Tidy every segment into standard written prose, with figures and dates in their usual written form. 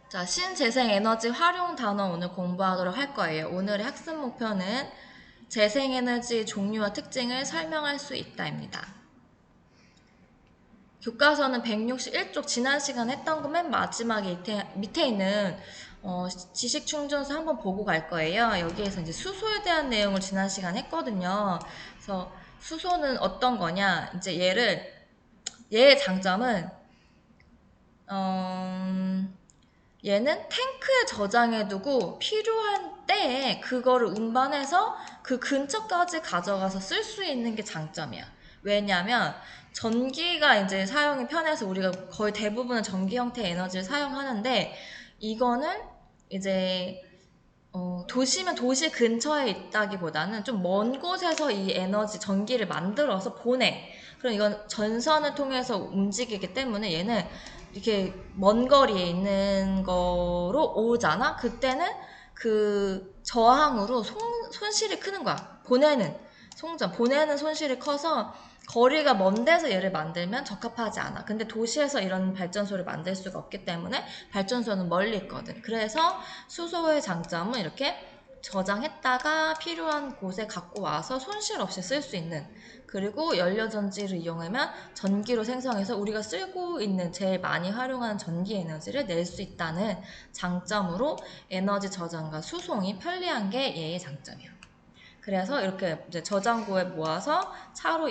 자, 신재생에너지 활용 단어 오늘 공부하도록 할 거예요. 오늘의 학습 목표는 재생에너지 종류와 특징을 설명할 수 있다입니다. 교과서는 161쪽 지난 시간에 했던 거 맨 마지막에 밑에 있는 지식 충전서 한번 보고 갈 거예요. 여기에서 이제 수소에 대한 내용을 지난 시간에 했거든요. 그래서 수소는 어떤 거냐? 이제 얘의 장점은 얘는 탱크에 저장해두고 필요한 때에 그거를 운반해서 그 근처까지 가져가서 쓸 수 있는 게 장점이야. 왜냐면 전기가 이제 사용이 편해서 우리가 거의 대부분은 전기 형태의 에너지를 사용하는데 이거는 이제 도시면 도시 근처에 있다기보다는 좀 먼 곳에서 이 에너지 전기를 만들어서 보내. 그럼 이건 전선을 통해서 움직이기 때문에 얘는 이렇게 먼 거리에 있는 거로 오잖아? 그때는 그 저항으로 손실이 크는 거야. 보내는 손실이 커서 거리가 먼 데서 얘를 만들면 적합하지 않아. 근데 도시에서 이런 발전소를 만들 수가 없기 때문에 발전소는 멀리 있거든. 그래서 수소의 장점은 이렇게 저장했다가 필요한 곳에 갖고 와서 손실 없이 쓸 수 있는, 그리고 연료전지를 이용하면 전기로 생성해서 우리가 쓰고 있는 제일 많이 활용하는 전기 에너지를 낼 수 있다는 장점으로 에너지 저장과 수송이 편리한 게 얘의 장점이야. 그래서 이렇게 이제 저장고에 모아서 차로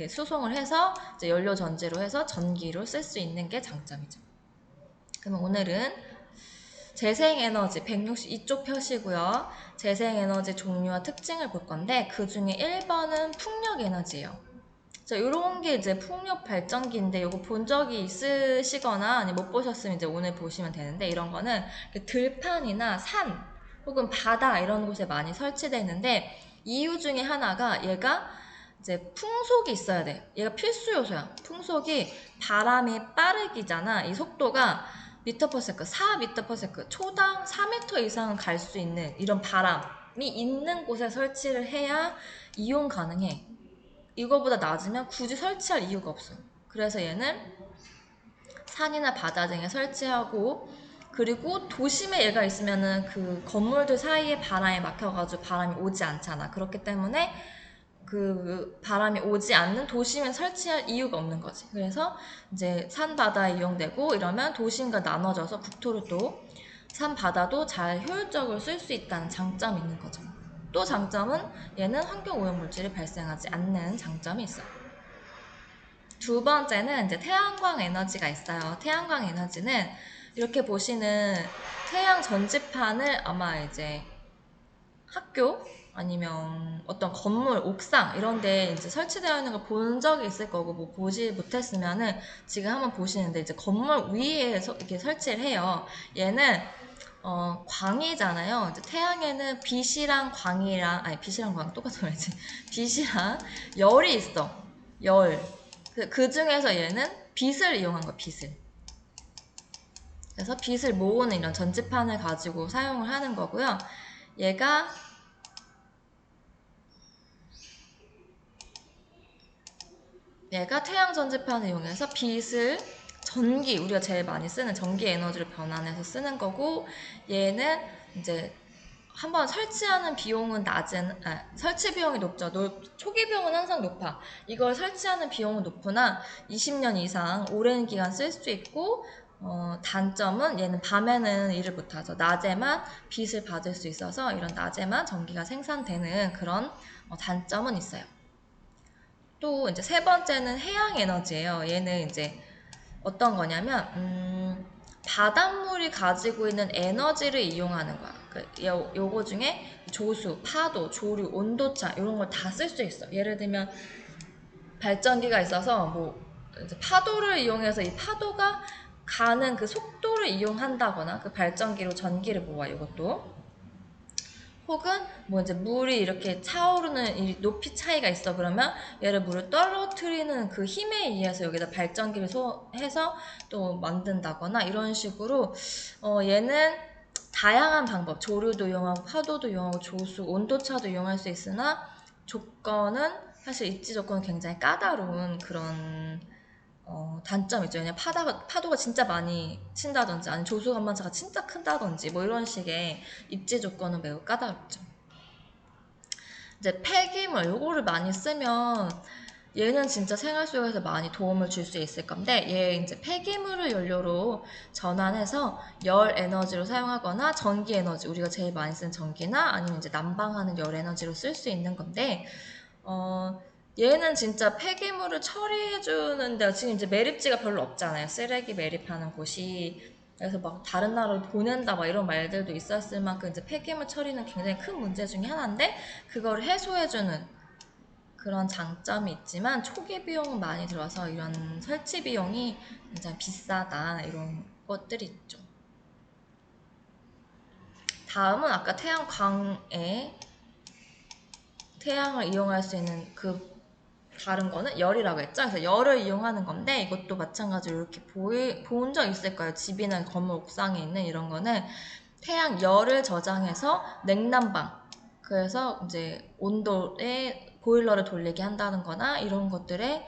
수송을 해서 이제 연료전지로 해서 전기로 쓸 수 있는 게 장점이죠. 그럼 오늘은 재생에너지 162쪽 펴시고요. 재생에너지 종류와 특징을 볼 건데 그 중에 1번은 풍력에너지예요. 자, 요런 게 이제 풍력 발전기인데 요거 본 적이 있으시거나 아니 못 보셨으면 이제 오늘 보시면 되는데, 이런 거는 들판이나 산 혹은 바다 이런 곳에 많이 설치되어 있는데 이유 중에 하나가 얘가 이제 풍속이 있어야 돼. 얘가 필수 요소야. 풍속이 바람이 빠르기잖아. 이 속도가 미터 퍼 세컨드, 4미터 퍼 세컨드, 초당 4m 이상은 갈 수 있는 이런 바람이 있는 곳에 설치를 해야 이용 가능해. 이거보다 낮으면 굳이 설치할 이유가 없어. 그래서 얘는 산이나 바다 등에 설치하고, 그리고 도심에 얘가 있으면은 그 건물들 사이에 바람이 막혀가지고 바람이 오지 않잖아. 그렇기 때문에 그 바람이 오지 않는 도심에 설치할 이유가 없는 거지. 그래서 이제 산 바다에 이용되고 이러면 도심과 나눠져서 국토를 또 산 바다도 잘 효율적으로 쓸 수 있다는 장점이 있는 거죠. 또 장점은 얘는 환경 오염 물질이 발생하지 않는 장점이 있어요. 두 번째는 이제 태양광 에너지가 있어요. 태양광 에너지는 이렇게 보시는 태양 전지판을 아마 이제 학교 아니면 어떤 건물 옥상 이런 데 이제 설치되어 있는 걸 본 적이 있을 거고, 뭐 보지 못했으면은 지금 한번 보시는데 이제 건물 위에 이렇게 설치를 해요. 얘는 광이잖아요. 이제 태양에는 빛이랑 광 똑같은 말이지. 빛이랑 열이 있어. 열. 그 중에서 얘는 빛을 이용한 거야, 빛을. 그래서 빛을 모으는 이런 전지판을 가지고 사용을 하는 거고요. 얘가 태양 전지판을 이용해서 빛을 우리가 제일 많이 쓰는 전기 에너지로 변환해서 쓰는 거고, 얘는 이제 한번 설치하는 비용은 설치 비용이 높죠. 초기 비용은 항상 높아. 이걸 설치하는 비용은 높으나 20년 이상 오랜 기간 쓸 수 있고, 단점은 얘는 밤에는 일을 못하죠. 낮에만 빛을 받을 수 있어서 이런 낮에만 전기가 생산되는 그런 단점은 있어요. 또 이제 세 번째는 해양 에너지예요. 얘는 이제 어떤 거냐면 바닷물이 가지고 있는 에너지를 이용하는 거야. 요거 중에 조수, 파도, 조류, 온도차 이런 걸 다 쓸 수 있어. 예를 들면 발전기가 있어서 뭐 이제 파도를 이용해서 이 파도가 가는 그 속도를 이용한다거나 그 발전기로 전기를 모아. 이것도 혹은 뭐 이제 물이 이렇게 차오르는 이 높이 차이가 있어. 그러면 얘를 물을 떨어뜨리는 그 힘에 의해서 여기다 발전기를 해서 또 만든다거나 이런 식으로 얘는 다양한 방법, 조류도 이용하고 파도도 이용하고 조수, 온도차도 이용할 수 있으나 조건은 사실 입지 조건은 굉장히 까다로운 그런 단점이 있죠. 그냥 파도가 진짜 많이 친다든지, 아니면 조수간만차가 진짜 큰다든지, 뭐 이런 식의 입지 조건은 매우 까다롭죠. 이제 폐기물, 요거를 많이 쓰면 얘는 진짜 생활 속에서 많이 도움을 줄 수 있을 건데, 얘 이제 폐기물을 연료로 전환해서 열 에너지로 사용하거나 전기 에너지, 우리가 제일 많이 쓰는 전기나 아니면 이제 난방하는 열 에너지로 쓸 수 있는 건데, 얘는 진짜 폐기물을 처리해주는데 지금 이제 매립지가 별로 없잖아요. 쓰레기 매립하는 곳이. 그래서 막 다른 나라로 보낸다 막 이런 말들도 있었을 만큼 이제 폐기물 처리는 굉장히 큰 문제 중에 하나인데, 그거를 해소해주는 그런 장점이 있지만 초기 비용은 많이 들어서 이런 설치 비용이 굉장히 비싸다, 이런 것들이 있죠. 다음은 아까 태양광에 태양을 이용할 수 있는 그 다른 거는 열이라고 했죠. 그래서 열을 이용하는 건데, 이것도 마찬가지로 이렇게 본 적 있을 거예요. 집이나 건물 옥상에 있는 이런 거는 태양 열을 저장해서 냉난방, 그래서 이제 온도에 보일러를 돌리게 한다는 거나 이런 것들에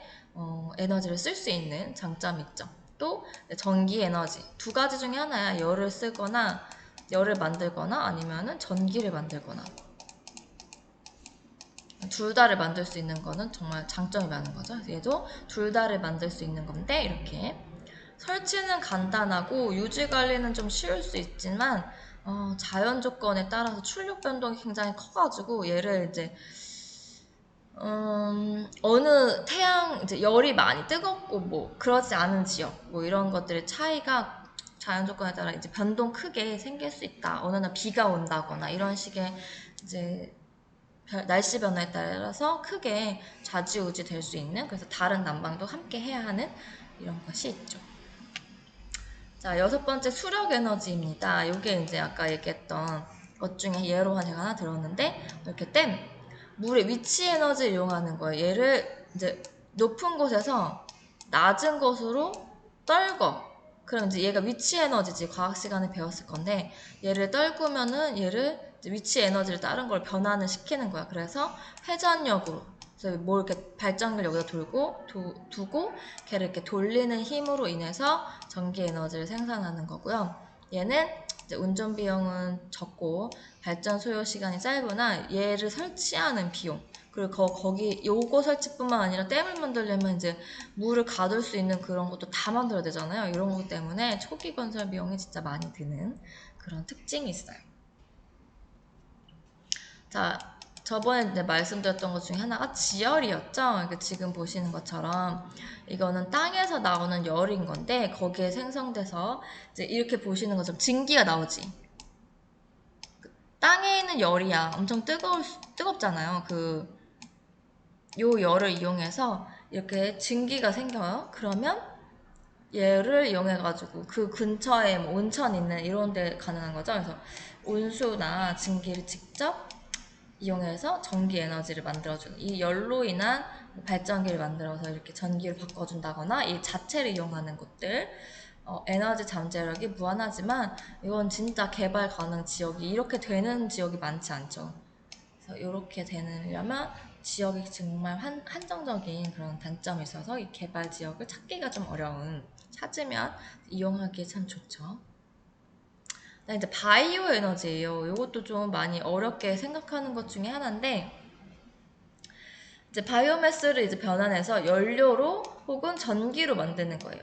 에너지를 쓸 수 있는 장점이 있죠. 또 전기 에너지, 두 가지 중에 하나야. 열을 쓰거나 열을 만들거나 아니면은 전기를 만들거나. 둘 다를 만들 수 있는 거는 정말 장점이 많은 거죠. 얘도 둘 다를 만들 수 있는 건데, 이렇게 설치는 간단하고 유지 관리는 좀 쉬울 수 있지만 자연 조건에 따라서 출력 변동이 굉장히 커가지고, 얘를 이제 어느 태양 이제 열이 많이 뜨겁고 뭐 그러지 않은 지역, 뭐 이런 것들의 차이가 자연 조건에 따라 이제 변동 크게 생길 수 있다. 어느 날 비가 온다거나 이런 식의 이제 날씨 변화에 따라서 크게 좌지우지 될 수 있는, 그래서 다른 난방도 함께 해야 하는 이런 것이 있죠. 자, 여섯 번째 수력 에너지입니다. 이게 이제 아까 얘기했던 것 중에 예로 제가 하나 들었는데, 이렇게 댐, 물의 위치 에너지를 이용하는 거예요. 얘를 이제 높은 곳에서 낮은 곳으로 떨궈. 그럼 이제 얘가 위치 에너지지, 과학 시간에 배웠을 건데, 얘를 떨구면은 얘를 위치 에너지를 다른 걸 변환을 시키는 거야. 그래서 회전력으로, 그래서 뭐 이렇게 발전기를 여기다 두고 걔를 이렇게 돌리는 힘으로 인해서 전기 에너지를 생산하는 거고요. 얘는 이제 운전 비용은 적고 발전 소요 시간이 짧으나 얘를 설치하는 비용, 그리고 거기 요거 설치뿐만 아니라 댐을 만들려면 이제 물을 가둘 수 있는 그런 것도 다 만들어야 되잖아요. 이런 것 때문에 초기 건설 비용이 진짜 많이 드는 그런 특징이 있어요. 자, 저번에 이제 말씀드렸던 것 중에 하나가 지열이었죠. 그러니까 지금 보시는 것처럼 이거는 땅에서 나오는 열인 건데, 거기에 생성돼서 이제 이렇게 보시는 것처럼 증기가 나오지. 땅에 있는 열이야. 엄청 뜨겁잖아요. 요 열을 이용해서 이렇게 증기가 생겨요. 그러면 얘를 이용해가지고 그 근처에 뭐 온천 있는 이런 데 가능한 거죠. 그래서 온수나 증기를 직접 이용해서 전기 에너지를 만들어주는, 이 열로 인한 발전기를 만들어서 이렇게 전기를 바꿔준다거나 이 자체를 이용하는 곳들, 에너지 잠재력이 무한하지만 이건 진짜 개발 가능 지역이 이렇게 되는 지역이 많지 않죠. 그래서 이렇게 되려면 지역이 정말 한정적인 그런 단점이 있어서 이 개발 지역을 찾기가 좀 어려운, 찾으면 이용하기에 참 좋죠. 이제 바이오 에너지예요. 이것도 좀 많이 어렵게 생각하는 것 중에 하나인데, 이제 바이오매스를 이제 변환해서 연료로 혹은 전기로 만드는 거예요.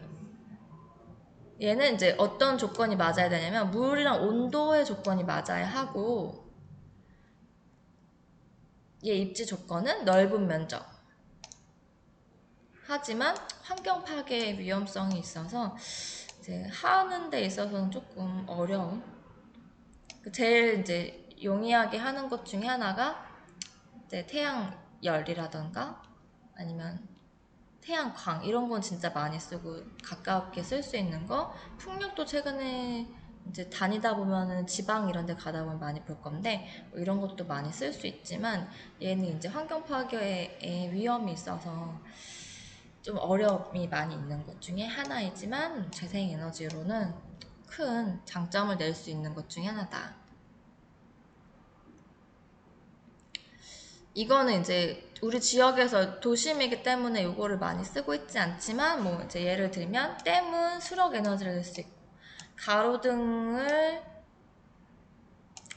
얘는 이제 어떤 조건이 맞아야 되냐면 물이랑 온도의 조건이 맞아야 하고, 얘 입지 조건은 넓은 면적. 하지만 환경 파괴 위험성이 있어서 이제 하는 데 있어서는 조금 어려운. 제일 이제 용이하게 하는 것 중에 하나가 이제 태양열이라던가 아니면 태양광, 이런 건 진짜 많이 쓰고 가깝게 쓸 수 있는 거. 풍력도 최근에 이제 다니다 보면은 지방 이런 데 가다 보면 많이 볼 건데, 뭐 이런 것도 많이 쓸 수 있지만 얘는 이제 환경 파괴의 위험이 있어서 좀 어려움이 많이 있는 것 중에 하나이지만 재생에너지로는 큰 장점을 낼 수 있는 것 중에 하나다. 이거는 이제 우리 지역에서 도심이기 때문에 이거를 많이 쓰고 있지 않지만, 뭐 이제 예를 들면 댐은 수력 에너지를 낼 수 있고, 가로등을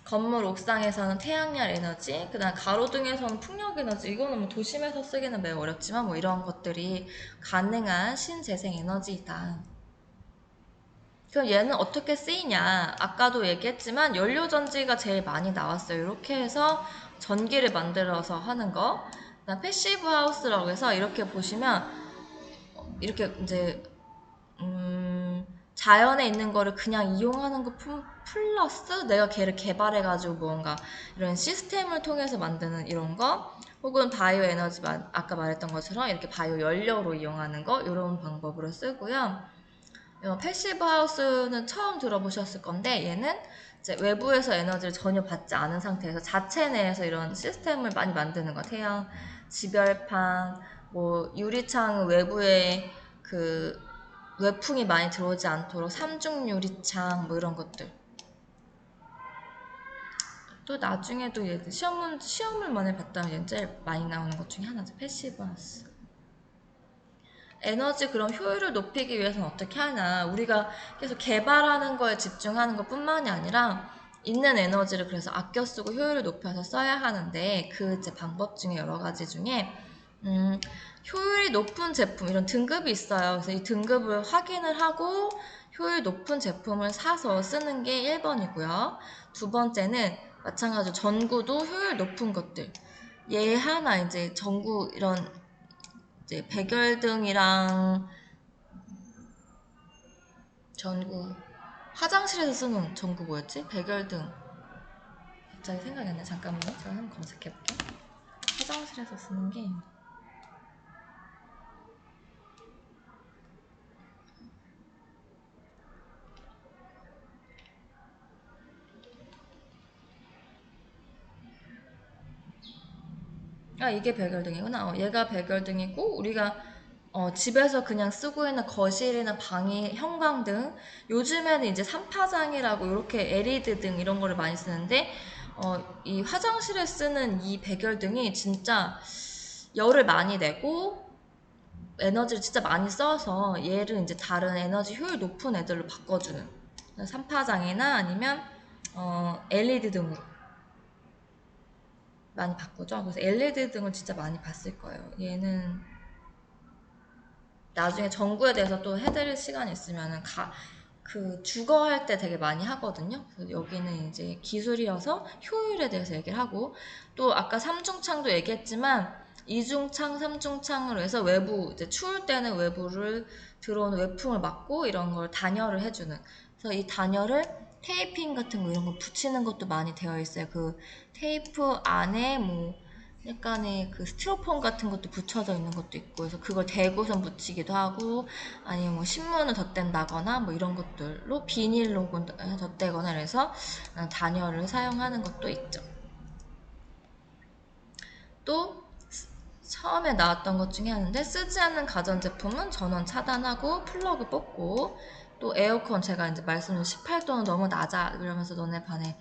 건물 옥상에서는 태양열 에너지, 그다음 가로등에서는 풍력 에너지. 이거는 뭐 도심에서 쓰기는 매우 어렵지만 뭐 이런 것들이 가능한 신재생 에너지이다. 그럼 얘는 어떻게 쓰이냐? 아까도 얘기했지만 연료전지가 제일 많이 나왔어요. 이렇게 해서 전기를 만들어서 하는 거. 그다음 패시브 하우스라고 해서 이렇게 보시면 이렇게 이제 자연에 있는 거를 그냥 이용하는 것 플러스 내가 걔를 개발해가지고 뭔가 이런 시스템을 통해서 만드는 이런 거, 혹은 바이오 에너지, 아까 말했던 것처럼 이렇게 바이오 연료로 이용하는 거, 이런 방법으로 쓰고요. 패시브 하우스는 처음 들어보셨을 건데, 얘는 이제 외부에서 에너지를 전혀 받지 않은 상태에서 자체 내에서 이런 시스템을 많이 만드는 거. 태양 지별판, 뭐 유리창 외부에 그 외풍이 많이 들어오지 않도록 삼중 유리창, 뭐 이런 것들. 또 나중에도 얘들 시험을 많이 봤다면 얘는 제일 많이 나오는 것 중에 하나죠. 패시브 하우스. 에너지 그럼 효율을 높이기 위해서는 어떻게 하나? 우리가 계속 개발하는 거에 집중하는 것 뿐만이 아니라 있는 에너지를 그래서 아껴 쓰고 효율을 높여서 써야 하는데, 그 이제 방법 중에 여러 가지 중에 효율이 높은 제품, 이런 등급이 있어요. 그래서 이 등급을 확인을 하고 효율 높은 제품을 사서 쓰는 게 1번이고요. 두 번째는 마찬가지로 전구도 효율 높은 것들. 얘 하나 이제 전구 이런 이제 백열등이랑 전구, 화장실에서 쓰는 전구 뭐였지? 백열등. 갑자기 생각이 안 나. 잠깐만요. 제가 한번 검색해볼게요. 화장실에서 쓰는 게 이게 백열등이구나. 얘가 백열등이고, 우리가 집에서 그냥 쓰고 있는 거실이나 방이 형광등. 요즘에는 이제 삼파장이라고 이렇게 LED 등 이런 거를 많이 쓰는데, 이 화장실에 쓰는 이 백열등이 진짜 열을 많이 내고 에너지를 진짜 많이 써서 얘를 이제 다른 에너지 효율 높은 애들로 바꿔주는, 삼파장이나 아니면 LED 등으로 많이 바꾸죠. 그래서 LED 등을 진짜 많이 봤을 거예요. 얘는 나중에 전구에 대해서 또 해드릴 시간이 있으면은 그 주거 할 때 되게 많이 하거든요. 그래서 여기는 이제 기술이어서 효율에 대해서 얘기를 하고, 또 아까 삼중창도 얘기했지만 이중창, 삼중창으로 해서 외부, 이제 추울 때는 외부를 들어오는 외풍을 막고 이런 걸 단열을 해주는. 그래서 이 단열을 테이핑 같은 거 이런 거 붙이는 것도 많이 되어 있어요. 그 테이프 안에 뭐 약간의 그 스티로폼 같은 것도 붙여져 있는 것도 있고, 그래서 그걸 대고선 붙이기도 하고, 아니면 뭐 신문을 덧댄다거나 뭐 이런 것들로 비닐로 덧대거나 해서 단열을 사용하는 것도 있죠. 또 처음에 나왔던 것 중에 하나인데, 쓰지 않는 가전제품은 전원 차단하고 플러그 뽑고, 또 에어컨, 제가 이제 말씀드린 18도는 너무 낮아 그러면서 너네 반에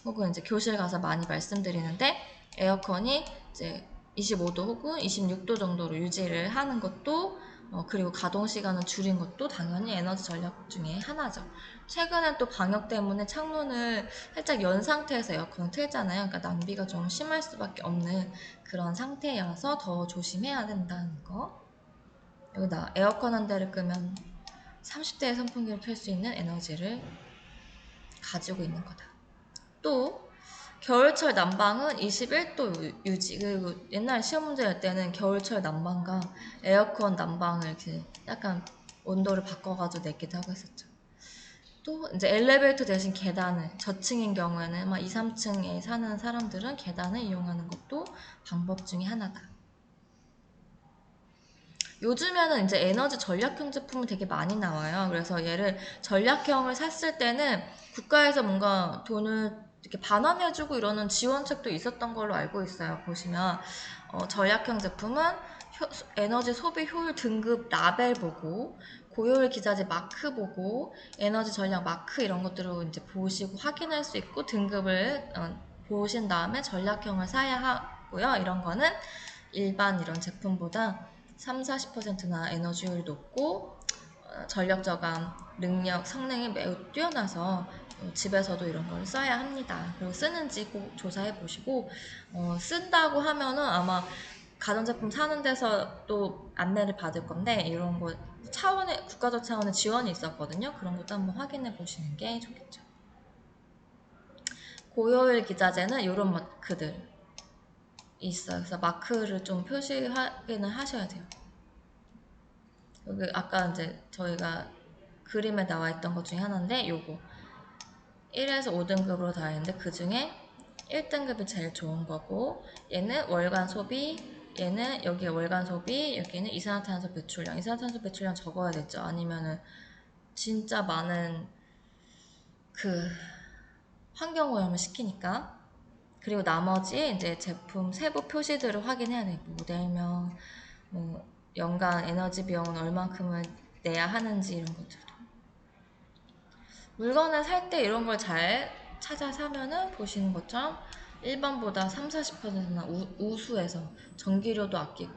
혹은 이제 교실 가서 많이 말씀드리는데, 에어컨이 이제 25도 혹은 26도 정도로 유지를 하는 것도, 그리고 가동 시간을 줄인 것도 당연히 에너지 전략 중에 하나죠. 최근에 또 방역 때문에 창문을 살짝 연 상태에서 에어컨을 틀잖아요. 그러니까 낭비가 좀 심할 수밖에 없는 그런 상태여서 더 조심해야 된다는 거. 여기다 에어컨 한 대를 끄면 30대의 선풍기를 켤 수 있는 에너지를 가지고 있는 거다. 또 겨울철 난방은 21도 유지. 그리고 옛날 시험 문제 낼 때는 겨울철 난방과 에어컨 난방을 이렇게 약간 온도를 바꿔가지고 내기도 하고 했었죠. 또 이제 엘리베이터 대신 계단을, 저층인 경우에는 막 2, 3층에 사는 사람들은 계단을 이용하는 것도 방법 중에 하나다. 요즘에는 이제 에너지 전략형 제품이 되게 많이 나와요. 그래서 얘를 전략형을 샀을 때는 국가에서 뭔가 돈을 이렇게 반환해주고 이러는 지원책도 있었던 걸로 알고 있어요. 보시면 전략형 제품은 에너지 소비 효율 등급 라벨 보고, 고효율 기자재 마크 보고, 에너지 전략 마크 이런 것들을 이제 보시고 확인할 수 있고, 등급을 보신 다음에 전략형을 사야 같고요. 이런 거는 일반 이런 제품보다 30-40%나 에너지 효율이 높고 전력 저감 능력, 성능이 매우 뛰어나서 집에서도 이런 걸 써야 합니다. 그리고 쓰는지 꼭 조사해 보시고 쓴다고 하면은 아마 가전제품 사는 데서 또 안내를 받을 건데 이런 거 차원의 국가적 차원의 지원이 있었거든요. 그런 것도 한번 확인해 보시는 게 좋겠죠. 고효율 기자재는 이런 마크들 있어요. 그래서 마크를 좀 표시 확인을 하셔야 돼요. 여기 아까 이제 저희가 그림에 나와 있던 것 중에 하나인데 요거 1에서 5등급으로 다 있는데 그 중에 1등급이 제일 좋은 거고 얘는 월간 소비 얘는 여기에 월간 소비 여기는 이산화탄소 배출량 이산화탄소 배출량 적어야겠죠. 아니면은 진짜 많은 그 환경오염을 시키니까. 그리고 나머지 이제 제품 세부 표시들을 확인해야 돼요. 모델명, 뭐 연간 에너지 비용은 얼만큼을 내야 하는지 이런 것들도. 물건을 살 때 이런 걸 잘 찾아 사면은 보시는 것처럼 1번보다 30-40%나 우수해서 전기료도 아끼고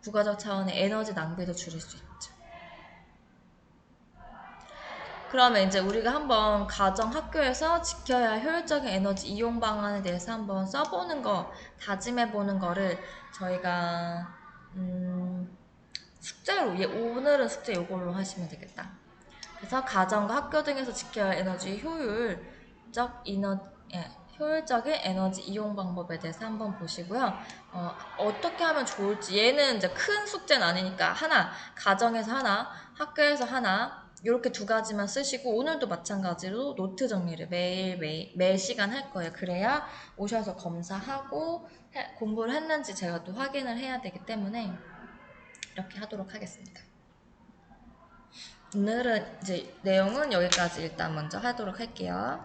부가적 차원의 에너지 낭비도 줄일 수 있죠. 그러면 이제 우리가 한번 가정 학교에서 지켜야 할 효율적인 에너지 이용 방안에 대해서 한번 써보는 거, 다짐해보는 거를 저희가 숙제로 오늘은 숙제 요걸로 하시면 되겠다. 그래서 가정과 학교 등에서 지켜야 할 에너지 효율적인 에너지 이용 방법에 대해서 한번 보시고요. 어떻게 하면 좋을지 얘는 이제 큰 숙제는 아니니까 하나, 가정에서 하나, 학교에서 하나 이렇게 두 가지만 쓰시고 오늘도 마찬가지로 노트 정리를 매 시간 할 거예요. 그래야 오셔서 검사하고 공부를 했는지 제가 또 확인을 해야 되기 때문에 이렇게 하도록 하겠습니다. 오늘은 이제 내용은 여기까지 일단 먼저 하도록 할게요.